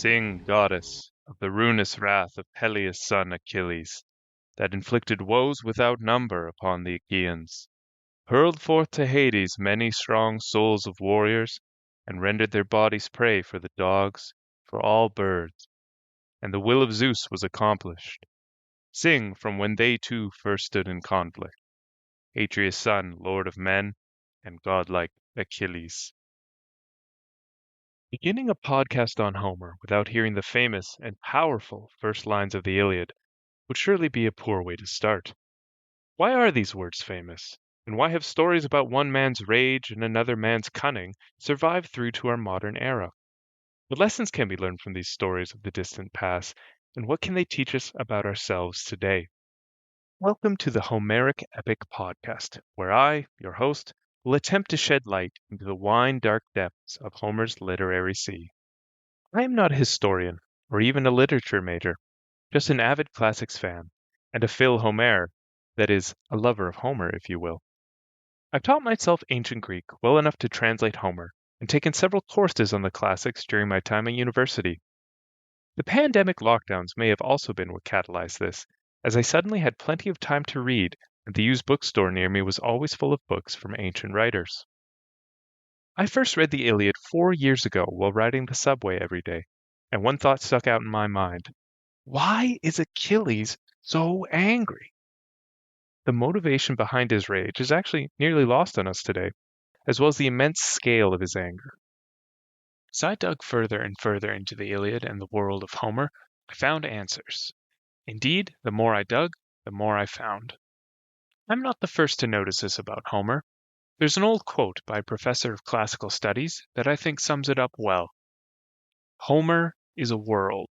Sing, goddess, of the ruinous wrath of Peleus' son Achilles, that inflicted woes without number upon the Achaeans, hurled forth to Hades many strong souls of warriors, and rendered their bodies prey for the dogs, for all birds. And the will of Zeus was accomplished. Sing from when they two first stood in conflict, Atreus' son, lord of men, and godlike Achilles. Beginning a podcast on Homer without hearing the famous and powerful first lines of the Iliad would surely be a poor way to start. Why are these words famous? And why have stories about one man's rage and another man's cunning survived through to our modern era? What lessons can be learned from these stories of the distant past, and what can they teach us about ourselves today? Welcome to the Homeric Epic Podcast, where I, your host, will attempt to shed light into the wine-dark depths of Homer's literary sea. I am not a historian, or even a literature major, just an avid classics fan, and a Phil Homer, that is, a lover of Homer, if you will. I've taught myself ancient Greek well enough to translate Homer, and taken several courses on the classics during my time at university. The pandemic lockdowns may have also been what catalyzed this, as I suddenly had plenty of time to read, and the used bookstore near me was always full of books from ancient writers. I first read the Iliad 4 years ago while riding the subway every day, and one thought stuck out in my mind. Why is Achilles so angry? The motivation behind his rage is actually nearly lost on us today, as well as the immense scale of his anger. As I dug further and further into the Iliad and the world of Homer, I found answers. Indeed, the more I dug, the more I found. I'm not the first to notice this about Homer. There's an old quote by a professor of classical studies that I think sums it up well. Homer is a world.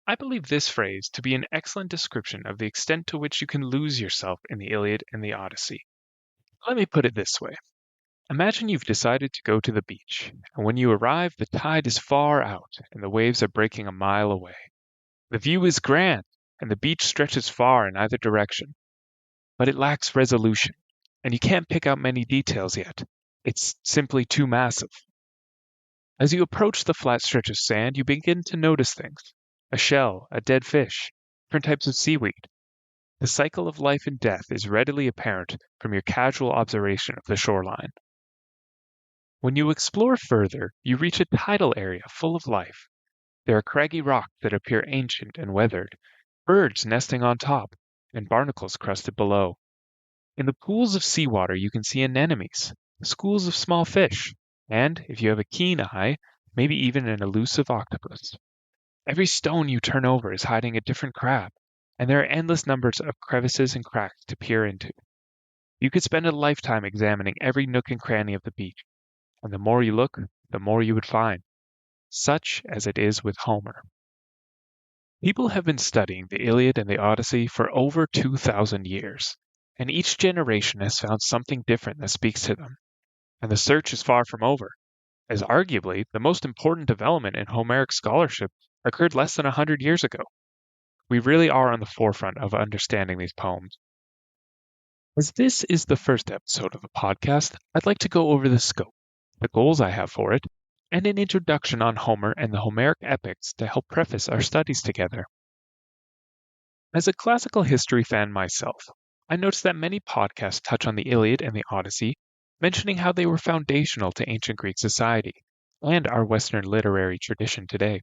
I believe this phrase to be an excellent description of the extent to which you can lose yourself in the Iliad and the Odyssey. Let me put it this way. Imagine you've decided to go to the beach, and when you arrive, the tide is far out and the waves are breaking a mile away. The view is grand, and the beach stretches far in either direction. But it lacks resolution, and you can't pick out many details yet. It's simply too massive. As you approach the flat stretch of sand, you begin to notice things. A shell, a dead fish, different types of seaweed. The cycle of life and death is readily apparent from your casual observation of the shoreline. When you explore further, you reach a tidal area full of life. There are craggy rocks that appear ancient and weathered, birds nesting on top, and barnacles crusted below. In the pools of seawater you can see anemones, schools of small fish, and, if you have a keen eye, maybe even an elusive octopus. Every stone you turn over is hiding a different crab, and there are endless numbers of crevices and cracks to peer into. You could spend a lifetime examining every nook and cranny of the beach, and the more you look, the more you would find. Such as it is with Homer. People have been studying the Iliad and the Odyssey for over 2,000 years, and each generation has found something different that speaks to them. And the search is far from over, as arguably the most important development in Homeric scholarship occurred less than 100 years ago. We really are on the forefront of understanding these poems. As this is the first episode of the podcast, I'd like to go over the scope, the goals I have for it, and an introduction on Homer and the Homeric epics to help preface our studies together. As a classical history fan myself, I noticed that many podcasts touch on the Iliad and the Odyssey, mentioning how they were foundational to ancient Greek society and our Western literary tradition today.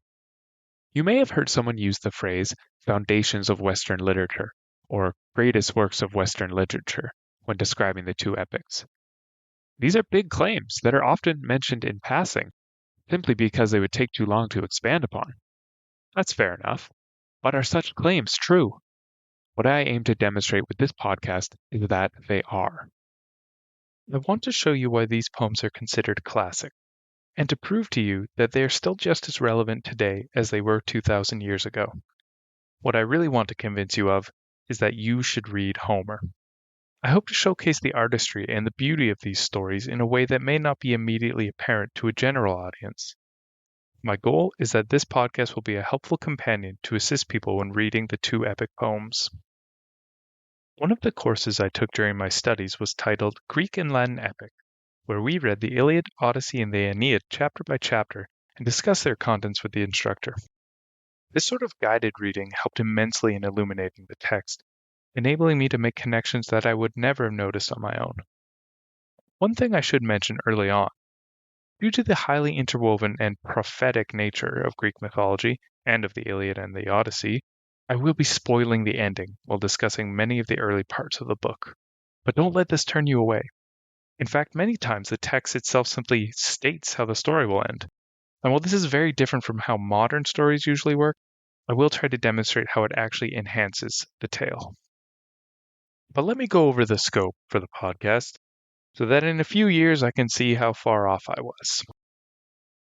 You may have heard someone use the phrase foundations of Western literature or greatest works of Western literature when describing the two epics. These are big claims that are often mentioned in passing, simply because they would take too long to expand upon. That's fair enough, but are such claims true? What I aim to demonstrate with this podcast is that they are. I want to show you why these poems are considered classic, and to prove to you that they are still just as relevant today as they were 2,000 years ago. What I really want to convince you of is that you should read Homer. I hope to showcase the artistry and the beauty of these stories in a way that may not be immediately apparent to a general audience. My goal is that this podcast will be a helpful companion to assist people when reading the two epic poems. One of the courses I took during my studies was titled Greek and Latin Epic, where we read the Iliad, Odyssey, and the Aeneid chapter by chapter and discuss their contents with the instructor. This sort of guided reading helped immensely in illuminating the text, enabling me to make connections that I would never have noticed on my own. One thing I should mention early on: due to the highly interwoven and prophetic nature of Greek mythology and of the Iliad and the Odyssey, I will be spoiling the ending while discussing many of the early parts of the book. But don't let this turn you away. In fact, many times the text itself simply states how the story will end. And while this is very different from how modern stories usually work, I will try to demonstrate how it actually enhances the tale. But let me go over the scope for the podcast, so that in a few years I can see how far off I was.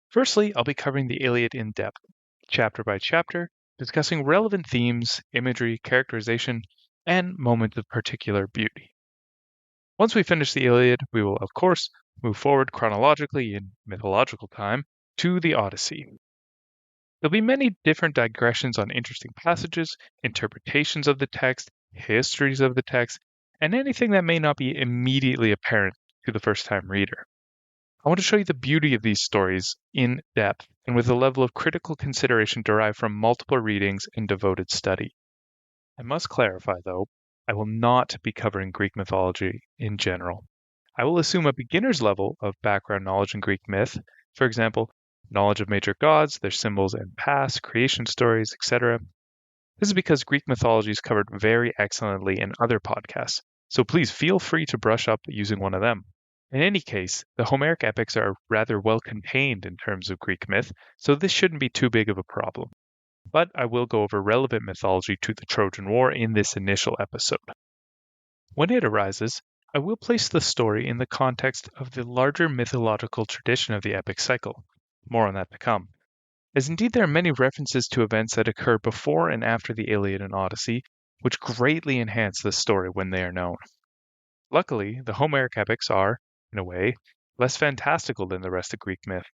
Firstly, I'll be covering the Iliad in depth, chapter by chapter, discussing relevant themes, imagery, characterization, and moments of particular beauty. Once we finish the Iliad, we will, of course, move forward chronologically in mythological time to the Odyssey. There'll be many different digressions on interesting passages, interpretations of the text, histories of the text, and anything that may not be immediately apparent to the first-time reader. I want to show you the beauty of these stories in depth and with a level of critical consideration derived from multiple readings and devoted study. I must clarify, though, I will not be covering Greek mythology in general. I will assume a beginner's level of background knowledge in Greek myth, for example, knowledge of major gods, their symbols and past, creation stories, etc. This is because Greek mythology is covered very excellently in other podcasts, so please feel free to brush up using one of them. In any case, the Homeric epics are rather well contained in terms of Greek myth, so this shouldn't be too big of a problem. But I will go over relevant mythology to the Trojan War in this initial episode. When it arises, I will place the story in the context of the larger mythological tradition of the epic cycle. More on that to come. As indeed there are many references to events that occur before and after the Iliad and Odyssey, which greatly enhance the story when they are known. Luckily, the Homeric epics are, in a way, less fantastical than the rest of Greek myth.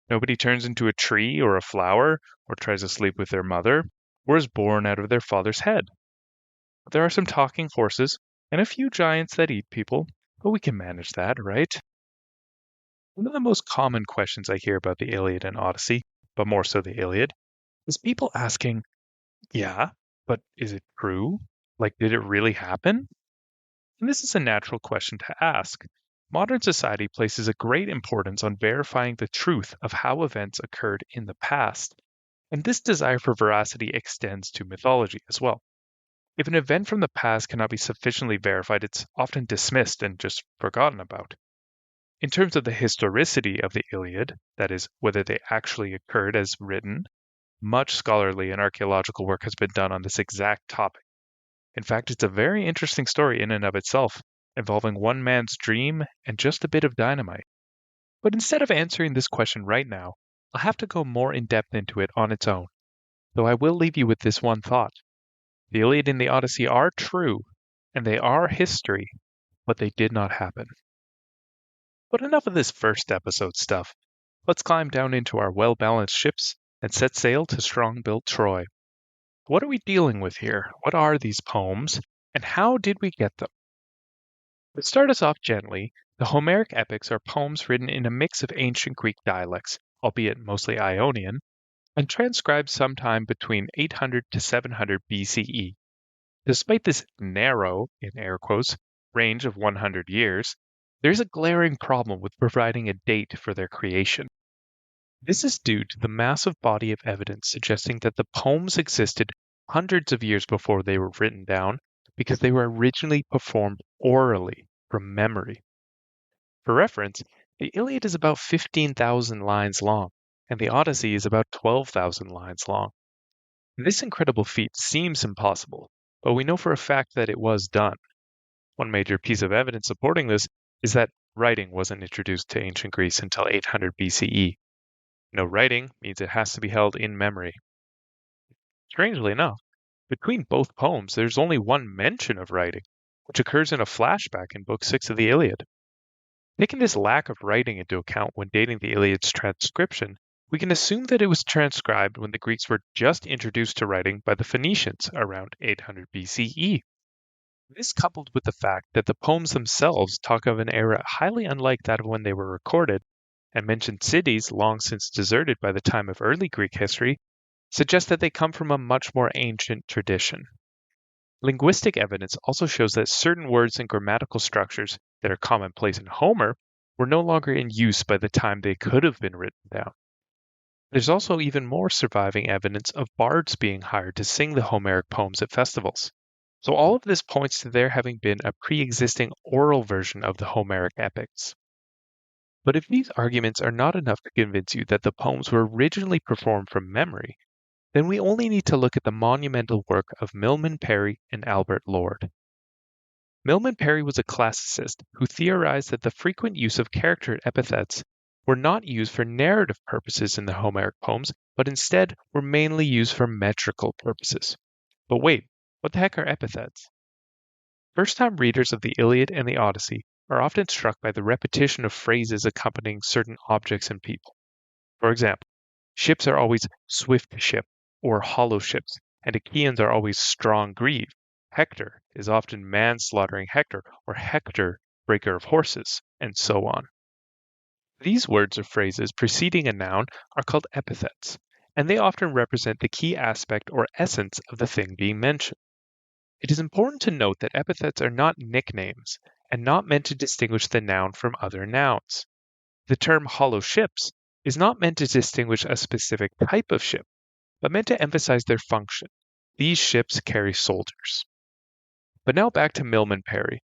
Nobody turns into a tree or a flower, or tries to sleep with their mother, or is born out of their father's head. There are some talking horses, and a few giants that eat people, but we can manage that, right? One of the most common questions I hear about the Iliad and Odyssey, but more so the Iliad, is people asking, yeah, but is it true? Like, did it really happen? And this is a natural question to ask. Modern society places a great importance on verifying the truth of how events occurred in the past, and this desire for veracity extends to mythology as well. If an event from the past cannot be sufficiently verified, it's often dismissed and just forgotten about. In terms of the historicity of the Iliad, that is, whether they actually occurred as written, much scholarly and archaeological work has been done on this exact topic. In fact, it's a very interesting story in and of itself, involving one man's dream and just a bit of dynamite. But instead of answering this question right now, I'll have to go more in depth into it on its own, though I will leave you with this one thought. The Iliad and the Odyssey are true, and they are history, but they did not happen. But enough of this first episode stuff. Let's climb down into our well-balanced ships and set sail to strong-built Troy. What are we dealing with here? What are these poems, and how did we get them? To start us off gently, the Homeric epics are poems written in a mix of ancient Greek dialects, albeit mostly Ionian, and transcribed sometime between 800 to 700 BCE. Despite this narrow, in air quotes, range of 100 years, there's a glaring problem with providing a date for their creation. This is due to the massive body of evidence suggesting that the poems existed hundreds of years before they were written down because they were originally performed orally from memory. For reference, the Iliad is about 15,000 lines long, and the Odyssey is about 12,000 lines long. This incredible feat seems impossible, but we know for a fact that it was done. One major piece of evidence supporting this is that writing wasn't introduced to ancient Greece until 800 BCE. No writing means it has to be held in memory. Strangely enough, between both poems there's only one mention of writing, which occurs in a flashback in Book 6 of the Iliad. Taking this lack of writing into account when dating the Iliad's transcription, we can assume that it was transcribed when the Greeks were just introduced to writing by the Phoenicians around 800 BCE. This, coupled with the fact that the poems themselves talk of an era highly unlike that of when they were recorded, and mentioned cities long since deserted by the time of early Greek history suggest that they come from a much more ancient tradition. Linguistic evidence also shows that certain words and grammatical structures that are commonplace in Homer were no longer in use by the time they could have been written down. There's also even more surviving evidence of bards being hired to sing the Homeric poems at festivals. So all of this points to there having been a pre-existing oral version of the Homeric epics. But if these arguments are not enough to convince you that the poems were originally performed from memory, then we only need to look at the monumental work of Milman Parry and Albert Lord. Milman Parry was a classicist who theorized that the frequent use of character epithets were not used for narrative purposes in the Homeric poems, but instead were mainly used for metrical purposes. But wait, what the heck are epithets? First-time readers of the Iliad and the Odyssey are often struck by the repetition of phrases accompanying certain objects and people. For example, ships are always swift ship or hollow ships, and Achaeans are always strong grieve. Hector is often manslaughtering Hector or Hector, breaker of horses, and so on. These words or phrases preceding a noun are called epithets, and they often represent the key aspect or essence of the thing being mentioned. It is important to note that epithets are not nicknames and not meant to distinguish the noun from other nouns. The term hollow ships is not meant to distinguish a specific type of ship, but meant to emphasize their function. These ships carry soldiers. But now back to Milman Parry.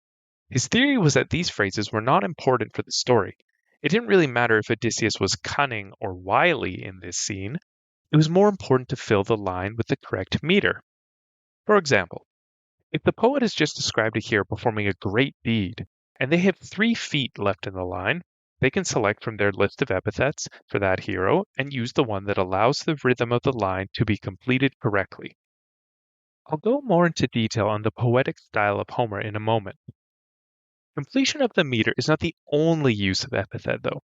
His theory was that these phrases were not important for the story. It didn't really matter if Odysseus was cunning or wily in this scene. It was more important to fill the line with the correct meter. For example, if the poet has just described a hero performing a great deed, and they have 3 feet left in the line, they can select from their list of epithets for that hero and use the one that allows the rhythm of the line to be completed correctly. I'll go more into detail on the poetic style of Homer in a moment. Completion of the meter is not the only use of epithet, though.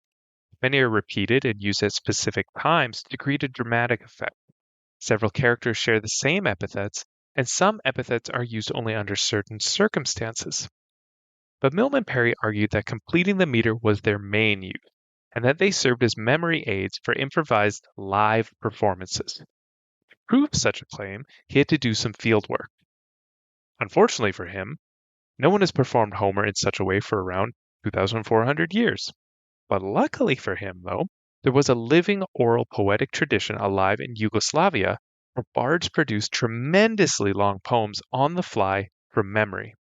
Many are repeated and used at specific times to create a dramatic effect. Several characters share the same epithets, and some epithets are used only under certain circumstances. But Milman Parry argued that completing the meter was their main use, and that they served as memory aids for improvised live performances. To prove such a claim, he had to do some field work. Unfortunately for him, no one has performed Homer in such a way for around 2,400 years. But luckily for him, though, there was a living oral poetic tradition alive in Yugoslavia where bards produced tremendously long poems on the fly from memory.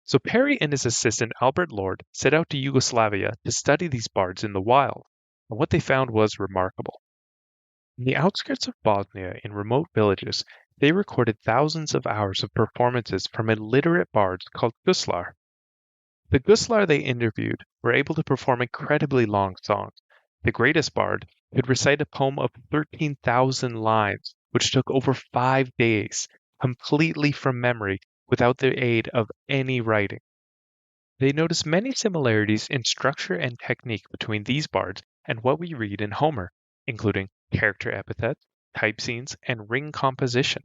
So Parry and his assistant Albert Lord set out to Yugoslavia to study these bards in the wild, and what they found was remarkable. In the outskirts of Bosnia, in remote villages, they recorded thousands of hours of performances from illiterate bards called guslar. The guslar they interviewed were able to perform incredibly long songs. The greatest bard could recite a poem of 13,000 lines, which took over 5 days, completely from memory, without the aid of any writing. They noticed many similarities in structure and technique between these bards and what we read in Homer, including character epithets, type scenes, and ring composition.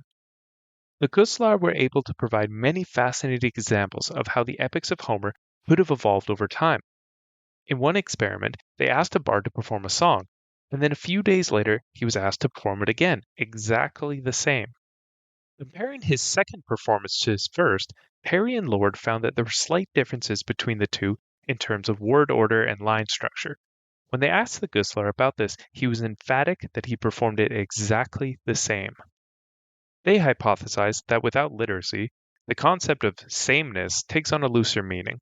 The Guslar were able to provide many fascinating examples of how the epics of Homer could have evolved over time. In one experiment, they asked a bard to perform a song, and then a few days later, he was asked to perform it again, exactly the same. Comparing his second performance to his first, Parry and Lord found that there were slight differences between the two in terms of word order and line structure. When they asked the Guslar about this, he was emphatic that he performed it exactly the same. They hypothesized that without literacy, the concept of sameness takes on a looser meaning.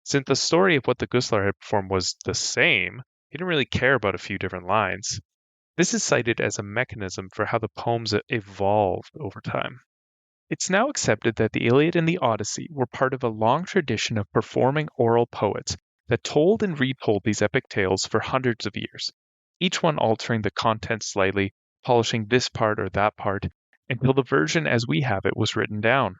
Since the story of what the Guslar had performed was the same, he didn't really care about a few different lines. This is cited as a mechanism for how the poems evolved over time. It's now accepted that the Iliad and the Odyssey were part of a long tradition of performing oral poets that told and retold these epic tales for hundreds of years, each one altering the content slightly, polishing this part or that part, until the version as we have it was written down.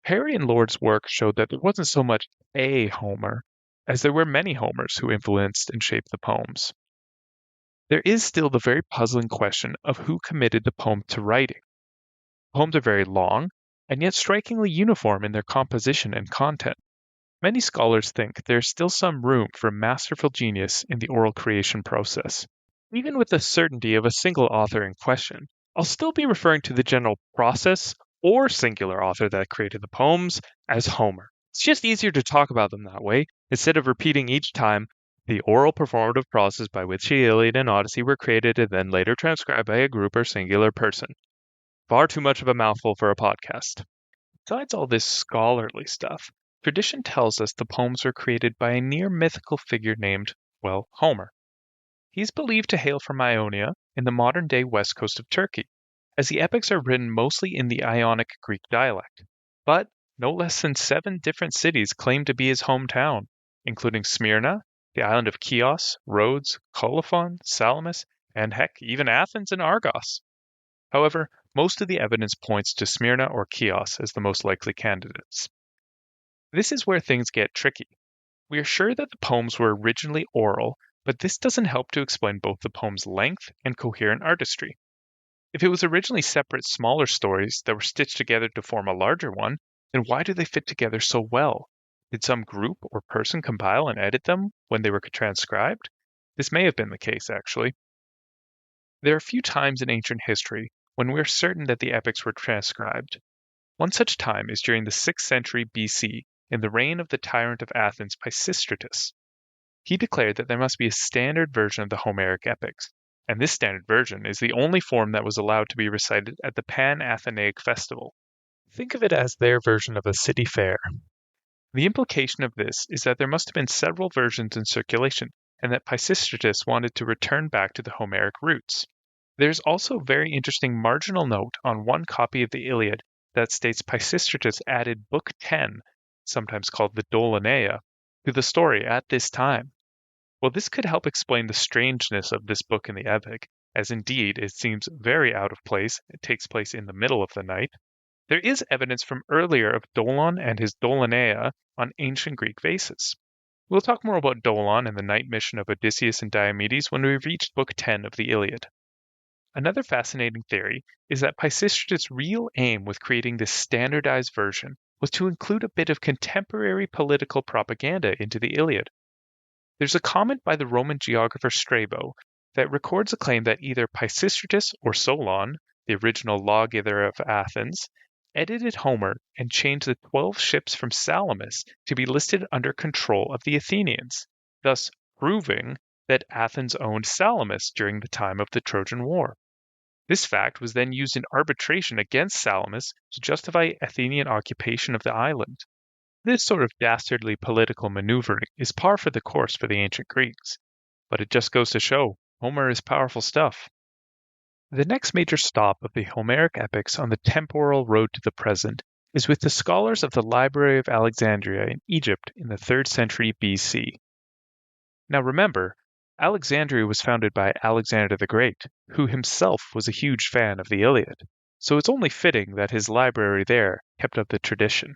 Parry and Lord's work showed that there wasn't so much a Homer, as there were many Homers who influenced and shaped the poems. There is still the very puzzling question of who committed the poem to writing. Poems are very long, and yet strikingly uniform in their composition and content. Many scholars think there's still some room for masterful genius in the oral creation process. Even with the certainty of a single author in question, I'll still be referring to the general process or singular author that created the poems as Homer. It's just easier to talk about them that way, instead of repeating each time the oral performative process by which the Iliad and Odyssey were created and then later transcribed by a group or singular person. Far too much of a mouthful for a podcast. Besides all this scholarly stuff, tradition tells us the poems were created by a near mythical figure named, well, Homer. He's believed to hail from Ionia in the modern-day west coast of Turkey, as the epics are written mostly in the Ionic Greek dialect. But no less than 7 different cities claim to be his hometown, including Smyrna, the island of Chios, Rhodes, Colophon, Salamis, and heck, even Athens and Argos. However, most of the evidence points to Smyrna or Chios as the most likely candidates. This is where things get tricky. We are sure that the poems were originally oral, but this doesn't help to explain both the poem's length and coherent artistry. If it was originally separate, smaller stories that were stitched together to form a larger one, then why do they fit together so well? Did some group or person compile and edit them when they were transcribed? This may have been the case, actually. There are a few times in ancient history when we are certain that the epics were transcribed. One such time is during the 6th century BC, in the reign of the tyrant of Athens, Pisistratus. He declared that there must be a standard version of the Homeric epics, and this standard version is the only form that was allowed to be recited at the Pan-Athenaic festival. Think of it as their version of a city fair. The implication of this is that there must have been several versions in circulation, and that Pisistratus wanted to return back to the Homeric roots. There's also a very interesting marginal note on one copy of the Iliad that states Pisistratus added Book 10, sometimes called the Dolaneia, to the story at this time. Well, this could help explain the strangeness of this book in the epic, as indeed it seems very out of place. It takes place in the middle of the night. There is evidence from earlier of Dolon and his Dolaneia on ancient Greek vases. We'll talk more about Dolon and the night mission of Odysseus and Diomedes when we reach Book 10 of the Iliad. Another fascinating theory is that Pisistratus' real aim with creating this standardized version was to include a bit of contemporary political propaganda into the Iliad. There's a comment by the Roman geographer Strabo that records a claim that either Pisistratus or Solon, the original lawgiver of Athens, edited Homer and changed the 12 ships from Salamis to be listed under control of the Athenians, thus proving that Athens owned Salamis during the time of the Trojan War. This fact was then used in arbitration against Salamis to justify Athenian occupation of the island. This sort of dastardly political maneuvering is par for the course for the ancient Greeks, but it just goes to show Homer is powerful stuff. The next major stop of the Homeric epics on the temporal road to the present is with the scholars of the Library of Alexandria in Egypt in the 3rd century BC. Now remember, Alexandria was founded by Alexander the Great, who himself was a huge fan of the Iliad, so it's only fitting that his library there kept up the tradition.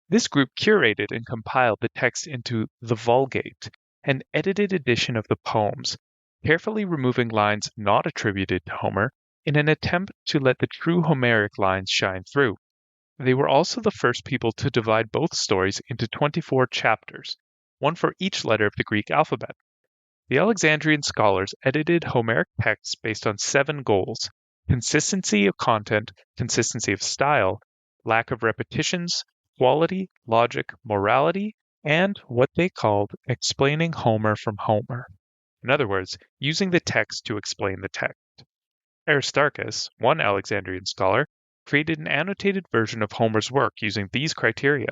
This group curated and compiled the text into the Vulgate, an edited edition of the poems, carefully removing lines not attributed to Homer in an attempt to let the true Homeric lines shine through. They were also the first people to divide both stories into 24 chapters, one for each letter of the Greek alphabet. The Alexandrian scholars edited Homeric texts based on 7 goals: consistency of content, consistency of style, lack of repetitions, quality, logic, morality, and what they called explaining Homer from Homer. In other words, using the text to explain the text. Aristarchus, one Alexandrian scholar, created an annotated version of Homer's work using these criteria,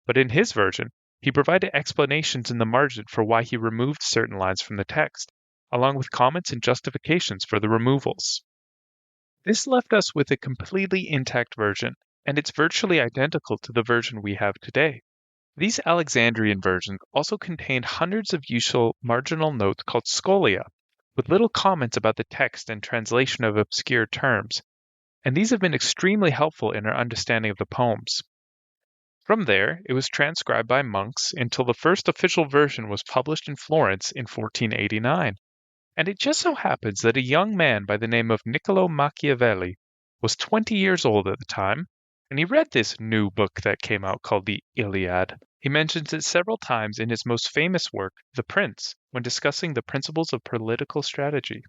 but in his version, he provided explanations in the margin for why he removed certain lines from the text, along with comments and justifications for the removals. This left us with a completely intact version, and it's virtually identical to the version we have today. These Alexandrian versions also contained hundreds of useful marginal notes called scholia, with little comments about the text and translation of obscure terms, and these have been extremely helpful in our understanding of the poems. From there, it was transcribed by monks until the first official version was published in Florence in 1489. And it just so happens that a young man by the name of Niccolo Machiavelli was 20 years old at the time, and he read this new book that came out called the Iliad. He mentions it several times in his most famous work, The Prince, when discussing the principles of political strategy.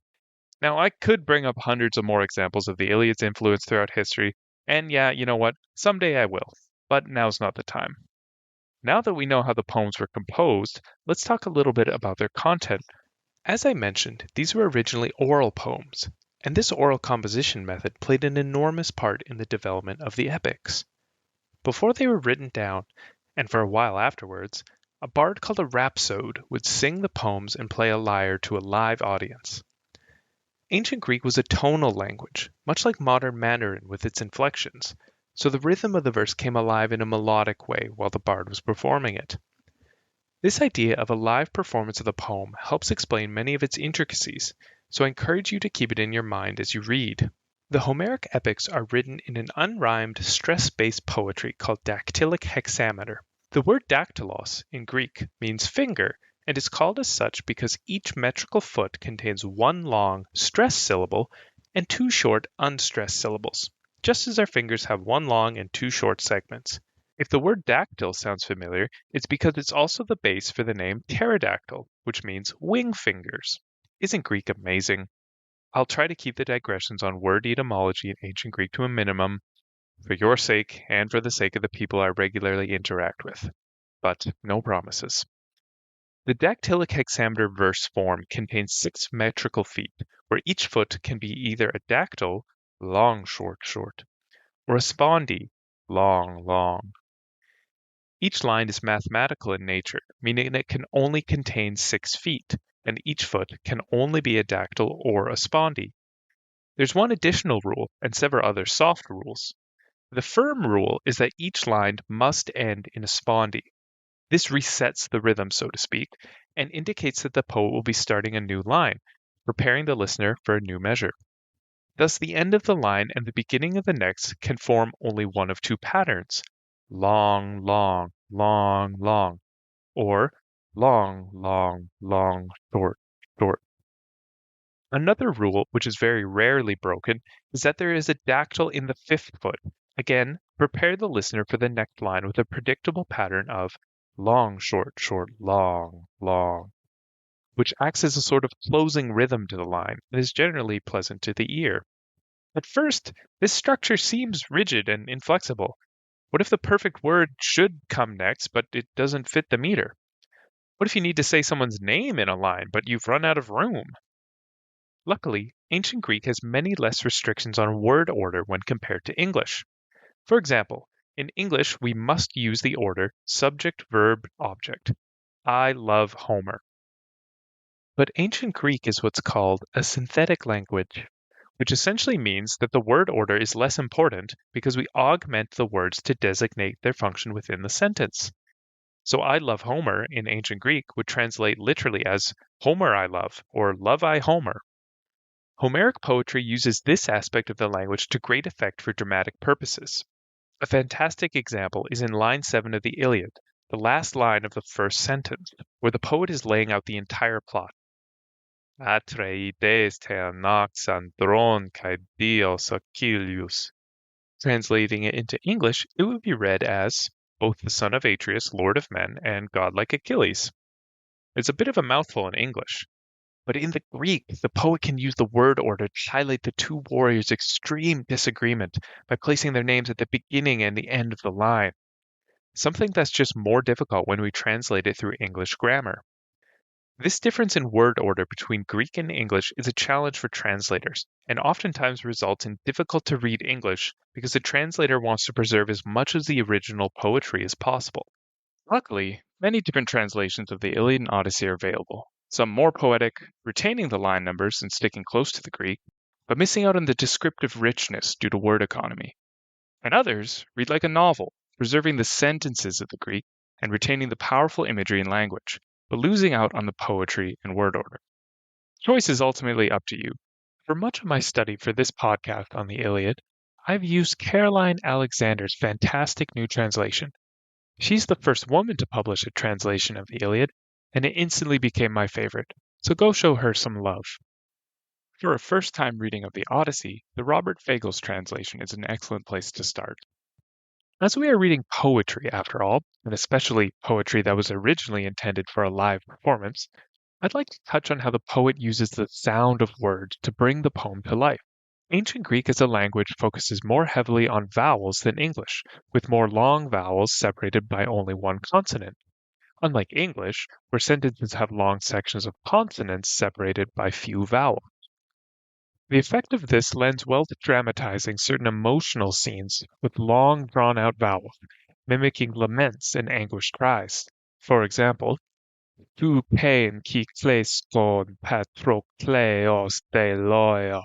Now, I could bring up hundreds of more examples of the Iliad's influence throughout history, and yeah, you know what? Someday I will, but now's not the time. Now that we know how the poems were composed, let's talk a little bit about their content. As I mentioned, these were originally oral poems, and this oral composition method played an enormous part in the development of the epics. Before they were written down, and for a while afterwards, a bard called a rhapsode would sing the poems and play a lyre to a live audience. Ancient Greek was a tonal language, much like modern Mandarin with its inflections, so the rhythm of the verse came alive in a melodic way while the bard was performing it. This idea of a live performance of the poem helps explain many of its intricacies, so I encourage you to keep it in your mind as you read. The Homeric epics are written in an unrhymed, stress-based poetry called dactylic hexameter. The word dactylos in Greek means finger, and is called as such because each metrical foot contains one long, stressed syllable and two short, unstressed syllables, just as our fingers have one long and two short segments. If the word dactyl sounds familiar, it's because it's also the base for the name pterodactyl, which means wing fingers. Isn't Greek amazing? I'll try to keep the digressions on word etymology in ancient Greek to a minimum, for your sake and for the sake of the people I regularly interact with. But no promises. The dactylic hexameter verse form contains 6 metrical feet, where each foot can be either a dactyl, long, short, short, or a spondy, long, long. Each line is mathematical in nature, meaning it can only contain 6 feet, and each foot can only be a dactyl or a spondy. There's one additional rule and several other soft rules. The firm rule is that each line must end in a spondy. This resets the rhythm, so to speak, and indicates that the poet will be starting a new line, preparing the listener for a new measure. Thus, the end of the line and the beginning of the next can form only one of two patterns: long, long, long, long, or long, long, long, short, short. Another rule, which is very rarely broken, is that there is a dactyl in the 5th foot. Again, prepare the listener for the next line with a predictable pattern of long, short, short, long, long, which acts as a sort of closing rhythm to the line and is generally pleasant to the ear. At first, this structure seems rigid and inflexible. What if the perfect word should come next, but it doesn't fit the meter? What if you need to say someone's name in a line, but you've run out of room? Luckily, ancient Greek has many less restrictions on word order when compared to English. For example, in English, we must use the order subject, verb, object. I love Homer. But ancient Greek is what's called a synthetic language, which essentially means that the word order is less important because we augment the words to designate their function within the sentence. So I love Homer in ancient Greek would translate literally as Homer I love or love I Homer. Homeric poetry uses this aspect of the language to great effect for dramatic purposes. A fantastic example is in line 7 of the Iliad, the last line of the first sentence, where the poet is laying out the entire plot. Atreides theanax andron kai dios Achilles. Translating it into English, it would be read as both the son of Atreus, lord of men, and godlike Achilles. It's a bit of a mouthful in English. But in the Greek, the poet can use the word order to highlight the two warriors' extreme disagreement by placing their names at the beginning and the end of the line, something that's just more difficult when we translate it through English grammar. This difference in word order between Greek and English is a challenge for translators, and oftentimes results in difficult to read English because the translator wants to preserve as much of the original poetry as possible. Luckily, many different translations of the Iliad and Odyssey are available, some more poetic, retaining the line numbers and sticking close to the Greek, but missing out on the descriptive richness due to word economy. And others read like a novel, preserving the sentences of the Greek and retaining the powerful imagery and language, but losing out on the poetry and word order. Choice is ultimately up to you. For much of my study for this podcast on the Iliad, I've used Caroline Alexander's fantastic new translation. She's the first woman to publish a translation of the Iliad, and it instantly became my favorite, so go show her some love. For a first-time reading of the Odyssey, the Robert Fagles translation is an excellent place to start. As we are reading poetry, after all, and especially poetry that was originally intended for a live performance, I'd like to touch on how the poet uses the sound of words to bring the poem to life. Ancient Greek as a language focuses more heavily on vowels than English, with more long vowels separated by only one consonant, unlike English, where sentences have long sections of consonants separated by few vowels. The effect of this lends well to dramatizing certain emotional scenes with long drawn-out vowels, mimicking laments and anguished cries. For example, tu pain qui kleiston patrokleos deloia.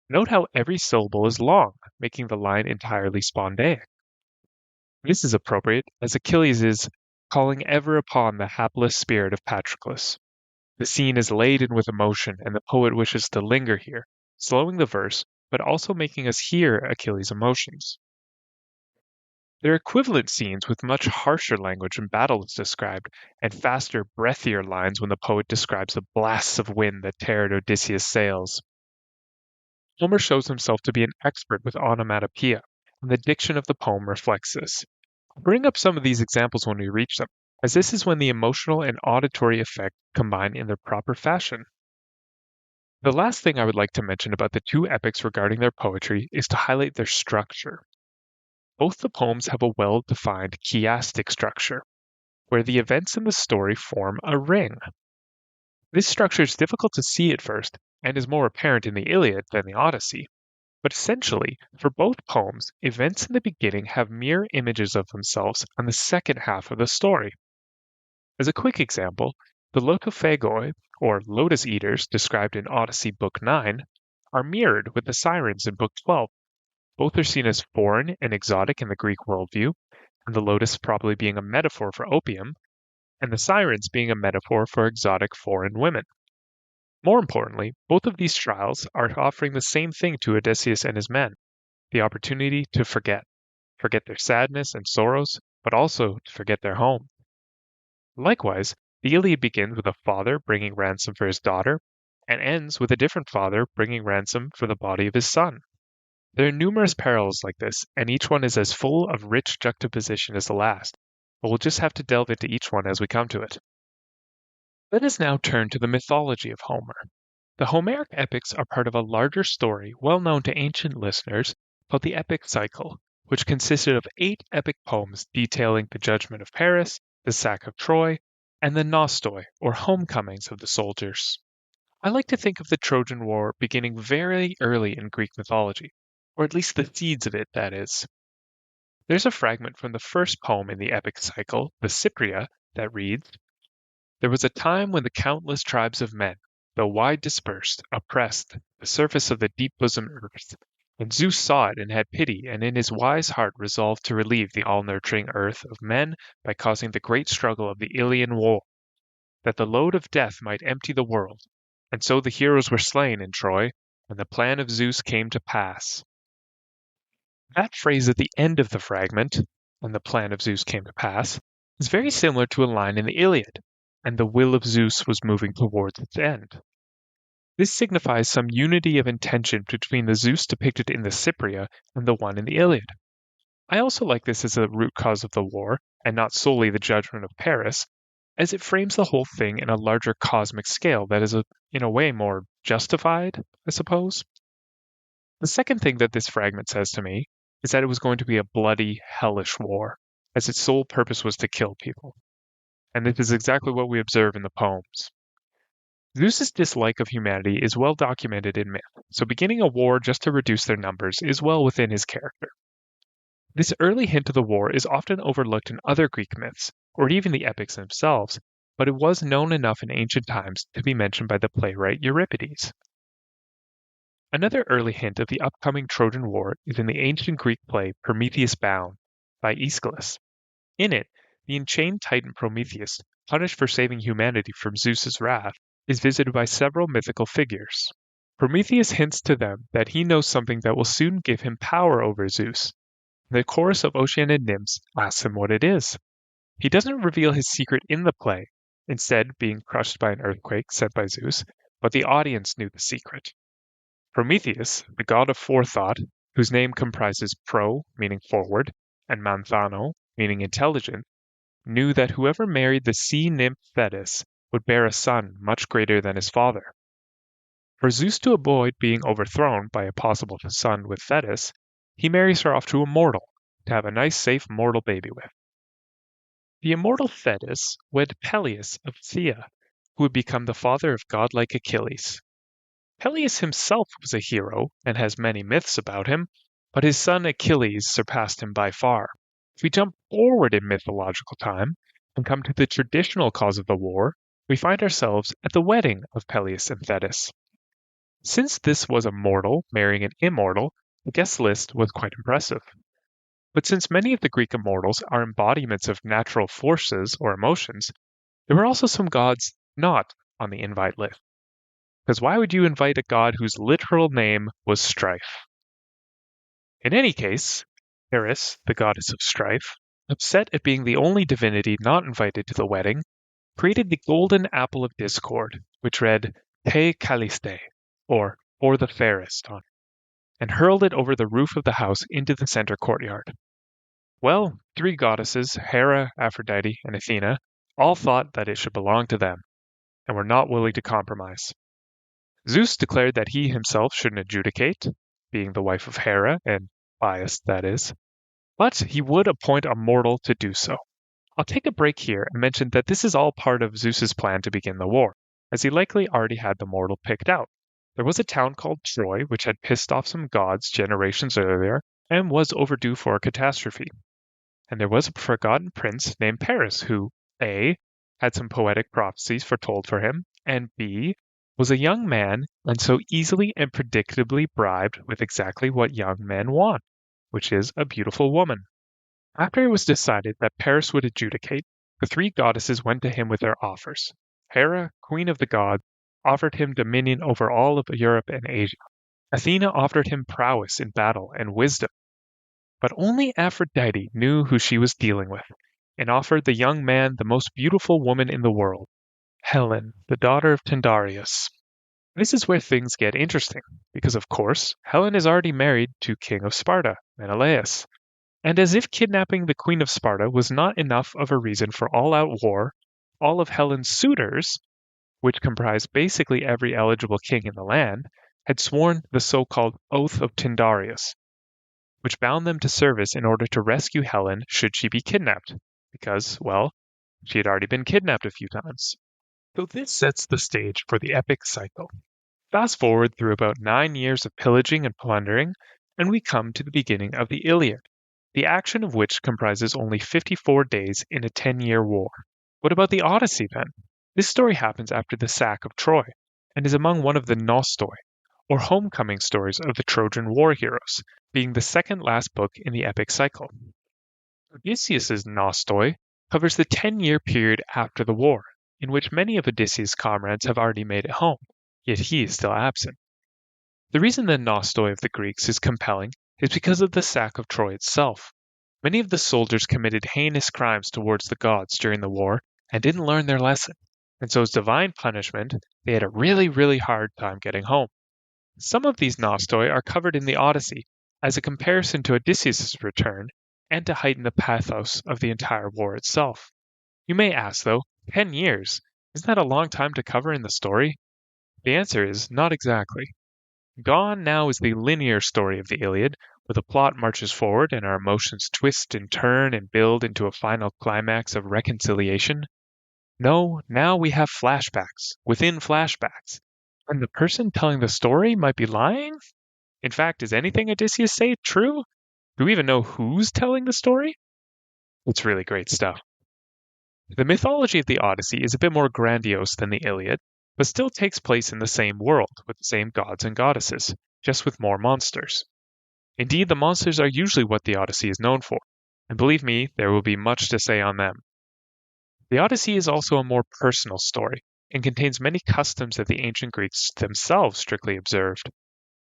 Note how every syllable is long, making the line entirely spondaic. This is appropriate, as Achilles is calling ever upon the hapless spirit of Patroclus. The scene is laden with emotion, and the poet wishes to linger here, slowing the verse, but also making us hear Achilles' emotions. There are equivalent scenes with much harsher language when battle is described, and faster, breathier lines when the poet describes the blasts of wind that tear at Odysseus' sails. Homer shows himself to be an expert with onomatopoeia, and the diction of the poem reflects this. I'll bring up some of these examples when we reach them, as this is when the emotional and auditory effect combine in their proper fashion. The last thing I would like to mention about the two epics regarding their poetry is to highlight their structure. Both the poems have a well-defined chiastic structure, where the events in the story form a ring. This structure is difficult to see at first, and is more apparent in the Iliad than the Odyssey. But essentially, for both poems, events in the beginning have mirror images of themselves on the second half of the story. As a quick example, the Lotophagoi, or lotus eaters, described in Odyssey Book 9, are mirrored with the sirens in Book 12. Both are seen as foreign and exotic in the Greek worldview, and the lotus probably being a metaphor for opium, and the sirens being a metaphor for exotic foreign women. More importantly, both of these trials are offering the same thing to Odysseus and his men, the opportunity to forget their sadness and sorrows, but also to forget their home. Likewise, the Iliad begins with a father bringing ransom for his daughter, and ends with a different father bringing ransom for the body of his son. There are numerous parallels like this, and each one is as full of rich juxtaposition as the last, but we'll just have to delve into each one as we come to it. Let us now turn to the mythology of Homer. The Homeric epics are part of a larger story well known to ancient listeners called the epic cycle, which consisted of 8 epic poems detailing the judgment of Paris, the sack of Troy, and the nostoi, or homecomings of the soldiers. I like to think of the Trojan War beginning very early in Greek mythology, or at least the seeds of it, that is. There's a fragment from the first poem in the epic cycle, the Cypria, that reads, "There was a time when the countless tribes of men, though wide dispersed, oppressed the surface of the deep-bosomed earth. And Zeus saw it and had pity, and in his wise heart resolved to relieve the all-nurturing earth of men by causing the great struggle of the Ilian war, that the load of death might empty the world. And so the heroes were slain in Troy, and the plan of Zeus came to pass." That phrase at the end of the fragment, "and the plan of Zeus came to pass," is very similar to a line in the Iliad, "and the will of Zeus was moving towards its end." This signifies some unity of intention between the Zeus depicted in the Cypria and the one in the Iliad. I also like this as a root cause of the war, and not solely the judgment of Paris, as it frames the whole thing in a larger cosmic scale that is, in a way, more justified, I suppose. The second thing that this fragment says to me is that it was going to be a bloody, hellish war, as its sole purpose was to kill people. And this is exactly what we observe in the poems. Zeus's dislike of humanity is well documented in myth, so beginning a war just to reduce their numbers is well within his character. This early hint of the war is often overlooked in other Greek myths, or even the epics themselves, but it was known enough in ancient times to be mentioned by the playwright Euripides. Another early hint of the upcoming Trojan War is in the ancient Greek play Prometheus Bound by Aeschylus. In it, the enchained titan Prometheus, punished for saving humanity from Zeus's wrath, is visited by several mythical figures. Prometheus hints to them that he knows something that will soon give him power over Zeus. The chorus of Oceanid nymphs asks him what it is. He doesn't reveal his secret in the play, instead being crushed by an earthquake sent by Zeus, but the audience knew the secret. Prometheus, the god of forethought, whose name comprises pro, meaning forward, and manthano, meaning intelligent, knew that whoever married the sea nymph Thetis would bear a son much greater than his father. For Zeus to avoid being overthrown by a possible son with Thetis, he marries her off to a mortal to have a nice, safe mortal baby with. The immortal Thetis wed Peleus of Phthia, who would become the father of godlike Achilles. Peleus himself was a hero and has many myths about him, but his son Achilles surpassed him by far. If we jump forward in mythological time and come to the traditional cause of the war, we find ourselves at the wedding of Peleus and Thetis. Since this was a mortal marrying an immortal, the guest list was quite impressive. But since many of the Greek immortals are embodiments of natural forces or emotions, there were also some gods not on the invite list. Because why would you invite a god whose literal name was strife? In any case, Eris, the goddess of strife, upset at being the only divinity not invited to the wedding, created the golden apple of discord, which read Te Caliste, or the fairest, and hurled it over the roof of the house into the center courtyard. Well, three goddesses, Hera, Aphrodite, and Athena, all thought that it should belong to them, and were not willing to compromise. Zeus declared that he himself shouldn't adjudicate, being the wife of Hera, and biased that is, but he would appoint a mortal to do so. I'll take a break here and mention that this is all part of Zeus's plan to begin the war, as he likely already had the mortal picked out. There was a town called Troy which had pissed off some gods generations earlier and was overdue for a catastrophe. And there was a forgotten prince named Paris who, A, had some poetic prophecies foretold for him, and B, was a young man and so easily and predictably bribed with exactly what young men want, which is a beautiful woman. After it was decided that Paris would adjudicate, the three goddesses went to him with their offers. Hera, queen of the gods, offered him dominion over all of Europe and Asia. Athena offered him prowess in battle and wisdom. But only Aphrodite knew who she was dealing with, and offered the young man the most beautiful woman in the world, Helen, the daughter of Tyndareus. This is where things get interesting, because of course, Helen is already married to King of Sparta, Menelaus. And as if kidnapping the Queen of Sparta was not enough of a reason for all-out war, all of Helen's suitors, which comprised basically every eligible king in the land, had sworn the so-called Oath of Tyndareus, which bound them to service in order to rescue Helen should she be kidnapped, because, well, she had already been kidnapped a few times. So this sets the stage for the epic cycle. Fast forward through about 9 years of pillaging and plundering, and we come to the beginning of the Iliad, the action of which comprises only 54 days in a 10-year war. What about the Odyssey then? This story happens after the sack of Troy, and is among one of the Nostoi, or homecoming stories of the Trojan war heroes, being the second last book in the epic cycle. Odysseus' Nostoi covers the 10-year period after the war, in which many of Odysseus' comrades have already made it home, yet he is still absent. The reason the Nostoi of the Greeks is compelling is because of the sack of Troy itself. Many of the soldiers committed heinous crimes towards the gods during the war and didn't learn their lesson, and so as divine punishment, they had a really hard time getting home. Some of these Nostoi are covered in the Odyssey as a comparison to Odysseus' return and to heighten the pathos of the entire war itself. You may ask though, 10 years, isn't that a long time to cover in the story? The answer is not exactly. Gone now is the linear story of the Iliad, where the plot marches forward and our emotions twist and turn and build into a final climax of reconciliation. No, now we have flashbacks within flashbacks, and the person telling the story might be lying? In fact, is anything Odysseus say true? Do we even know who's telling the story? It's really great stuff. The mythology of the Odyssey is a bit more grandiose than the Iliad, but still takes place in the same world with the same gods and goddesses, just with more monsters. Indeed, the monsters are usually what the Odyssey is known for, and believe me, there will be much to say on them. The Odyssey is also a more personal story, and contains many customs that the ancient Greeks themselves strictly observed.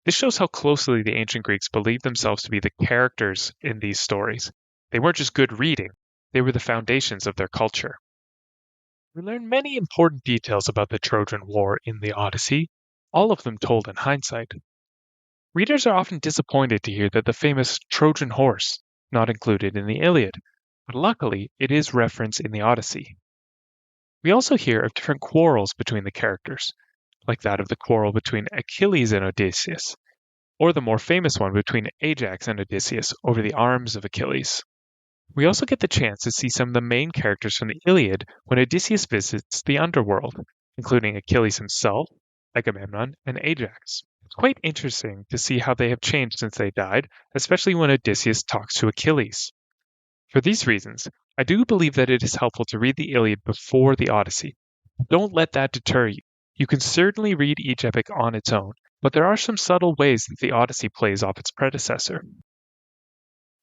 This shows how closely the ancient Greeks believed themselves to be the characters in these stories. They weren't just good reading, they were the foundations of their culture. We learn many important details about the Trojan War in the Odyssey, all of them told in hindsight. Readers are often disappointed to hear that the famous Trojan horse is not included in the Iliad, but luckily it is referenced in the Odyssey. We also hear of different quarrels between the characters, like that of the quarrel between Achilles and Odysseus, or the more famous one between Ajax and Odysseus over the arms of Achilles. We also get the chance to see some of the main characters from the Iliad when Odysseus visits the underworld, including Achilles himself, Agamemnon, and Ajax. It's quite interesting to see how they have changed since they died, especially when Odysseus talks to Achilles. For these reasons, I do believe that it is helpful to read the Iliad before the Odyssey. Don't let that deter you. You can certainly read each epic on its own, but there are some subtle ways that the Odyssey plays off its predecessor.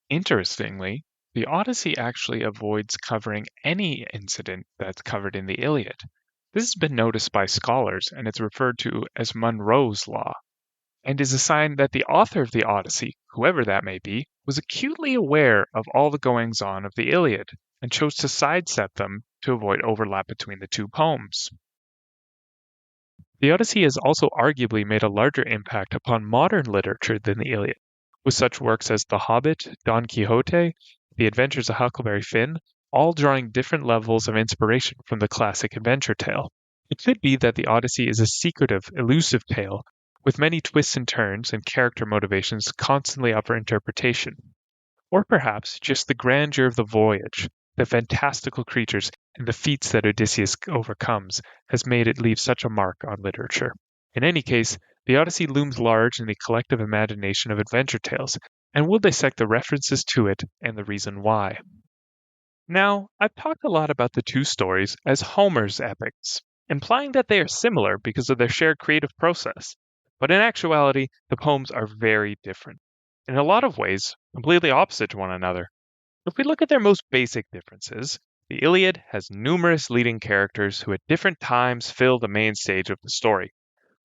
Interestingly, the Odyssey actually avoids covering any incident that's covered in the Iliad. This has been noticed by scholars, and it's referred to as Monroe's Law, and is a sign that the author of the Odyssey, whoever that may be, was acutely aware of all the goings-on of the Iliad, and chose to sidestep them to avoid overlap between the two poems. The Odyssey has also arguably made a larger impact upon modern literature than the Iliad, with such works as The Hobbit, Don Quixote, The Adventures of Huckleberry Finn, all drawing different levels of inspiration from the classic adventure tale. It could be that the Odyssey is a secretive, elusive tale, with many twists and turns and character motivations constantly up for interpretation. Or perhaps just the grandeur of the voyage, the fantastical creatures, and the feats that Odysseus overcomes has made it leave such a mark on literature. In any case, the Odyssey looms large in the collective imagination of adventure tales, and we'll dissect the references to it and the reason why. Now, I've talked a lot about the two stories as Homer's epics, implying that they are similar because of their shared creative process. But in actuality, the poems are very different. In a lot of ways, completely opposite to one another. If we look at their most basic differences, the Iliad has numerous leading characters who at different times fill the main stage of the story,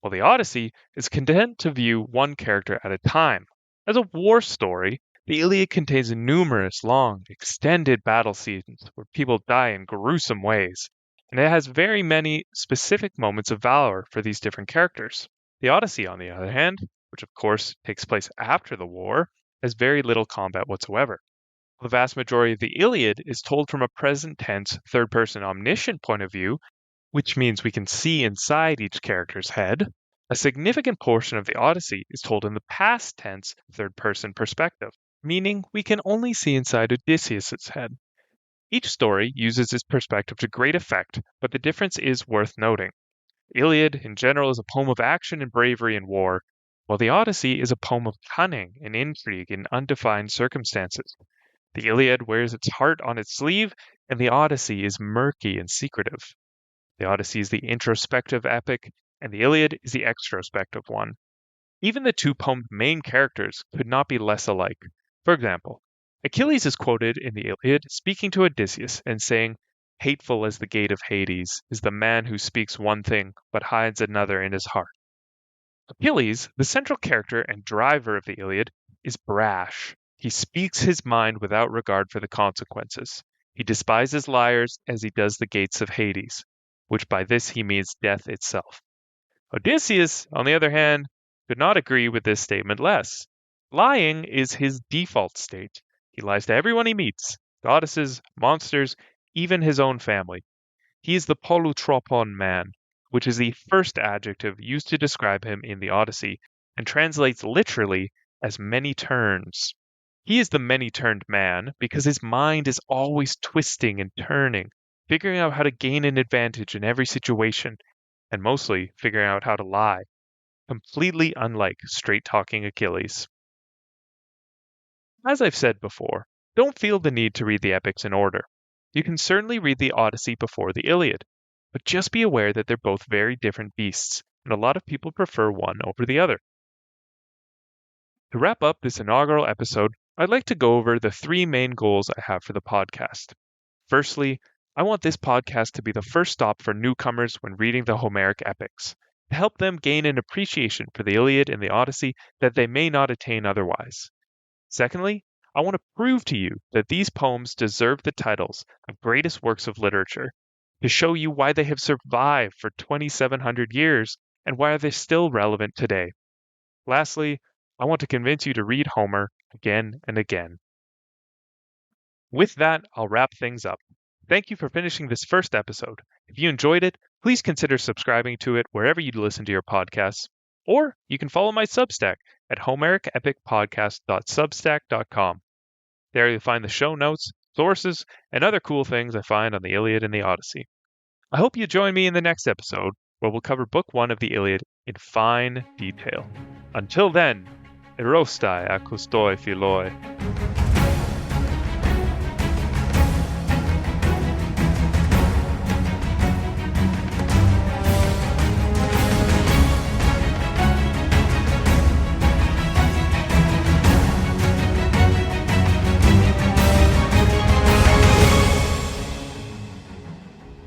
while the Odyssey is content to view one character at a time. As a war story, the Iliad contains numerous long, extended battle scenes where people die in gruesome ways, and it has very many specific moments of valor for these different characters. The Odyssey, on the other hand, which of course takes place after the war, has very little combat whatsoever. The vast majority of the Iliad is told from a present tense, third person omniscient point of view, which means we can see inside each character's head. A significant portion of the Odyssey is told in the past tense, third person perspective, meaning we can only see inside Odysseus' head. Each story uses its perspective to great effect, but the difference is worth noting. The Iliad, in general, is a poem of action and bravery in war, while the Odyssey is a poem of cunning and intrigue in undefined circumstances. The Iliad wears its heart on its sleeve, and the Odyssey is murky and secretive. The Odyssey is the introspective epic, and the Iliad is the extrospective one. Even the two poems' main characters could not be less alike. For example, Achilles is quoted in the Iliad speaking to Odysseus and saying, "Hateful as the gate of Hades is the man who speaks one thing but hides another in his heart." Achilles, the central character and driver of the Iliad, is brash. He speaks his mind without regard for the consequences. He despises liars as he does the gates of Hades, which by this he means death itself. Odysseus, on the other hand, could not agree with this statement less. Lying is his default state. He lies to everyone he meets, goddesses, monsters, even his own family. He is the polytropon man, which is the first adjective used to describe him in the Odyssey, and translates literally as many turns. He is the many-turned man because his mind is always twisting and turning, figuring out how to gain an advantage in every situation, and mostly figuring out how to lie, completely unlike straight-talking Achilles. As I've said before, don't feel the need to read the epics in order. You can certainly read the Odyssey before the Iliad, but just be aware that they're both very different beasts, and a lot of people prefer one over the other. To wrap up this inaugural episode, I'd like to go over the three main goals I have for the podcast. Firstly, I want this podcast to be the first stop for newcomers when reading the Homeric epics, to help them gain an appreciation for the Iliad and the Odyssey that they may not attain otherwise. Secondly, I want to prove to you that these poems deserve the titles of greatest works of literature, to show you why they have survived for 2,700 years and why they're still relevant today. Lastly, I want to convince you to read Homer again and again. With that, I'll wrap things up. Thank you for finishing this first episode. If you enjoyed it, please consider subscribing to it wherever you listen to your podcasts. Or you can follow my Substack at homericepicpodcast.substack.com. There you'll find the show notes, sources, and other cool things I find on the Iliad and the Odyssey. I hope you join me in the next episode, where we'll cover Book 1 of the Iliad in fine detail. Until then, erostai akustoi philoi.